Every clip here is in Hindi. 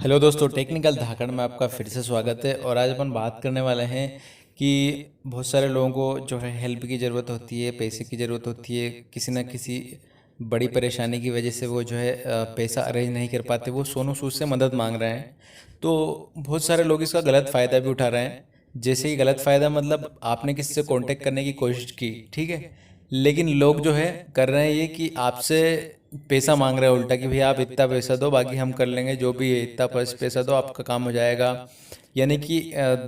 हेलो दोस्तों, टेक्निकल धाकड़ में आपका फिर से स्वागत है। और आज अपन बात करने वाले हैं कि बहुत सारे लोगों को जो है हेल्प की ज़रूरत होती है, पैसे की ज़रूरत होती है। किसी न किसी बड़ी परेशानी की वजह से वो जो है पैसा अरेंज नहीं कर पाते, वो सोनू सूद से मदद मांग रहे हैं। तो बहुत सारे लोग इसका गलत फ़ायदा भी उठा रहे हैं। जैसे कि गलत फ़ायदा मतलब आपने किसी से कॉन्टेक्ट करने की कोशिश की, ठीक है, लेकिन लोग जो है कर रहे हैं ये कि आपसे पैसा मांग रहे हैं उल्टा, कि भैया आप इतना पैसा दो, बाकी हम कर लेंगे, जो भी है इतना पैसा दो, आपका काम हो जाएगा। यानी कि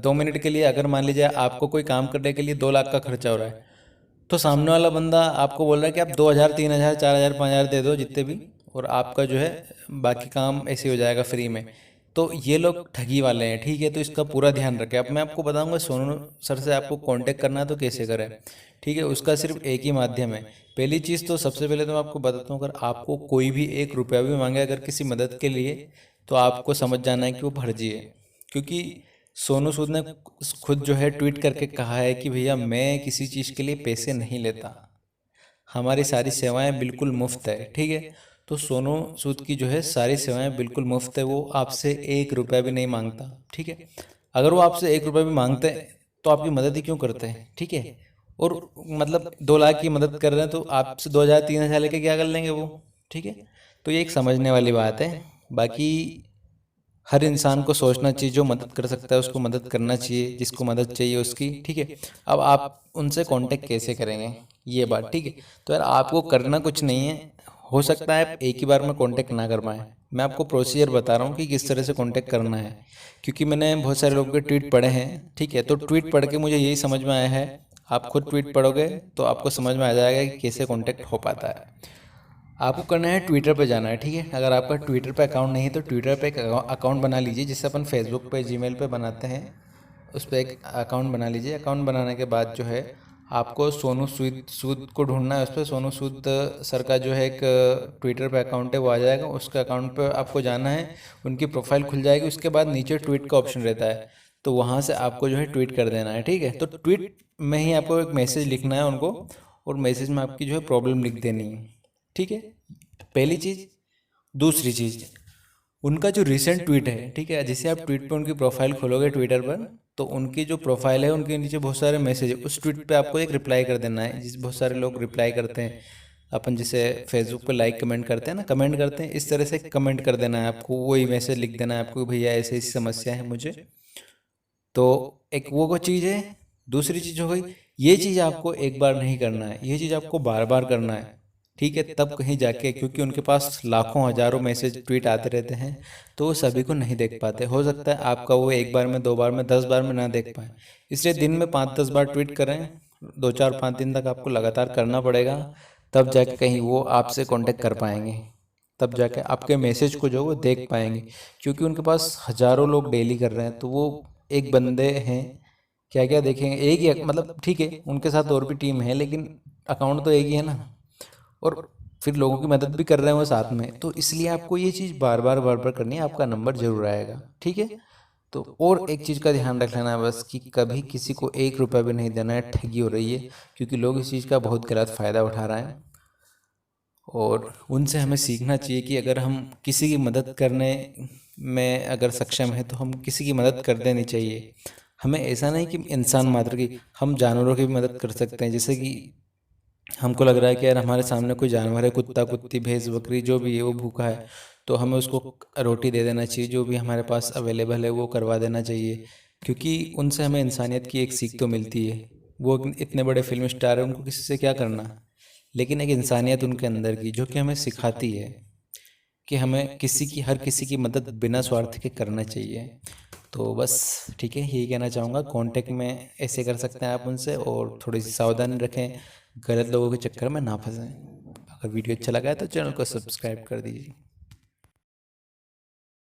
2 मिनट के लिए अगर मान लीजिए आपको कोई काम करने के लिए 2 लाख का खर्चा हो रहा है, तो सामने वाला बंदा आपको बोल रहा है कि आप 2,000, 3,000, 4,000, 5,000 दे दो जितने भी, और आपका जो है बाकी काम ऐसे हो जाएगा फ्री में। तो ये लोग ठगी वाले हैं, ठीक है। तो इसका पूरा ध्यान रखें। अब मैं आपको बताऊंगा सोनू सर से आपको कांटेक्ट करना है तो कैसे करें, ठीक है। उसका सिर्फ एक ही माध्यम है। पहली चीज़ तो सबसे पहले तो मैं आपको बताता हूँ, अगर आपको कोई भी 1 रुपया भी मांगे अगर किसी मदद के लिए, तो आपको समझ जाना है कि वो फर्जी है। क्योंकि सोनू सूद ने खुद जो है ट्वीट करके कहा है कि भैया मैं किसी चीज़ के लिए पैसे नहीं लेता, हमारी सारी सेवाएं बिल्कुल मुफ्त है, ठीक है। तो सोनू सूद की जो है सारी सेवाएं बिल्कुल मुफ्त है, वो आपसे 1 रुपया भी नहीं मांगता, ठीक है। अगर वो आपसे 1 रुपया भी मांगते हैं तो आपकी मदद ही क्यों करते हैं, ठीक है। और मतलब 2 लाख की मदद कर रहे हैं तो आपसे 2,000, 3,000 लेके क्या कर लेंगे वो, ठीक है। तो ये एक समझने वाली बात है। बाकी हर इंसान को सोचना चाहिए, जो मदद कर सकता है उसको मदद करना चाहिए, जिसको मदद चाहिए उसकी, ठीक है। अब आप उनसे कांटेक्ट कैसे करेंगे, ये बात, ठीक है। तो यार आपको करना कुछ नहीं है। हो सकता है आप एक ही बार में कांटेक्ट ना कर पाएँ। मैं आपको प्रोसीजर बता रहा हूँ कि किस तरह से कांटेक्ट करना है, क्योंकि मैंने बहुत सारे लोगों के ट्वीट पढ़े हैं, ठीक है। तो ट्वीट पढ़ के मुझे यही समझ में आया है, आप खुद ट्वीट पढ़ोगे तो आपको समझ में आ जाएगा कि कैसे कांटेक्ट हो पाता है। आपको करना है ट्विटर पे जाना है, ठीक है। अगर आपका ट्विटर पे अकाउंट नहीं है तो ट्विटर पे एक अकाउंट बना लीजिए, जिससे अपन फेसबुक पे, जीमेल पे बनाते हैं, उस पर एक अकाउंट बना लीजिए। अकाउंट बनाने के बाद जो है आपको सोनू सूद को ढूंढना है। उस पर सोनू सूद सर का जो है एक ट्विटर पे अकाउंट है वो आ जाएगा, उसके अकाउंट पे आपको जाना है, उनकी प्रोफाइल खुल जाएगी। उसके बाद नीचे ट्वीट का ऑप्शन रहता है, तो वहाँ से आपको जो है ट्वीट कर देना है, ठीक है। तो ट्वीट में ही आपको एक मैसेज लिखना है उनको, और मैसेज में आपकी जो है प्रॉब्लम लिख देनी है, ठीक है। पहली चीज़। दूसरी चीज़, उनका जो रिसेंट ट्वीट है, ठीक है, जैसे आप ट्वीट पे उनकी प्रोफाइल खोलोगे ट्विटर पर, तो उनकी जो प्रोफाइल है उनके नीचे बहुत सारे मैसेज है, उस ट्वीट पे आपको एक रिप्लाई कर देना है। जिस बहुत सारे लोग रिप्लाई करते हैं, अपन जैसे फेसबुक पे लाइक कमेंट करते हैं ना, कमेंट करते हैं, इस तरह से कमेंट कर देना है आपको, वही मैसेज लिख देना है आपको, भैया ऐसी ऐसी समस्या है मुझे। तो एक वो चीज़ है। दूसरी चीज़ हो गई, ये चीज़ आपको एक बार नहीं करना है, ये चीज़ आपको बार बार करना है, ठीक है। तब कहीं जाके, क्योंकि उनके पास लाखों हजारों मैसेज ट्वीट आते रहते हैं, तो वो सभी को नहीं देख पाते। हो सकता है आपका वो एक बार में, 2 बार में, 10 बार में ना देख पाए। इसलिए दिन में 5-10 बार ट्वीट करें, 2, 4, 5 दिन तक आपको लगातार करना पड़ेगा, तब जाके कहीं वो आपसे कांटेक्ट कर पाएंगे, तब जाके आपके मैसेज को जो वो देख पाएंगे। क्योंकि उनके पास हजारों लोग डेली कर रहे हैं, तो वो एक बंदे हैं, क्या क्या देखेंगे, एक ही मतलब, ठीक है, उनके साथ और भी टीम है, लेकिन अकाउंट तो एक ही है ना। और फिर लोगों की मदद भी कर रहे हैं वो साथ में, तो इसलिए आपको ये चीज़ बार बार करनी है, आपका नंबर जरूर आएगा, ठीक है। तो और एक चीज़ का ध्यान रख लेना है बस, कि कभी किसी को 1 रुपया भी नहीं देना है, ठगी हो रही है, क्योंकि लोग इस चीज़ का बहुत गलत फ़ायदा उठा रहे हैं। और उनसे हमें सीखना चाहिए कि अगर हम किसी की मदद करने में अगर सक्षम है तो हम किसी की मदद कर देनी चाहिए। हमें ऐसा नहीं कि इंसान मात्र की, हम जानवरों की भी मदद कर सकते हैं। जैसे कि हमको लग रहा है कि यार हमारे सामने कोई जानवर है, कुत्ता, कुत्ती, भैंस, बकरी, जो भी है वो भूखा है, तो हमें उसको रोटी दे देना चाहिए, जो भी हमारे पास अवेलेबल है वो करवा देना चाहिए। क्योंकि उनसे हमें इंसानियत की एक सीख तो मिलती है। वो इतने बड़े फिल्म स्टार हैं, उनको किसी से क्या करना, लेकिन एक इंसानियत उनके अंदर की जो कि हमें सिखाती है कि हमें हर किसी की मदद बिना स्वार्थ के करना चाहिए। तो बस, ठीक है, यही कहना चाहूँगा। कांटेक्ट में ऐसे कर सकते हैं आप उनसे, और थोड़ी सी सावधानी रखें, गलत लोगों के चक्कर में ना फंसें। अगर वीडियो अच्छा लगा है तो चैनल को सब्सक्राइब कर दीजिए।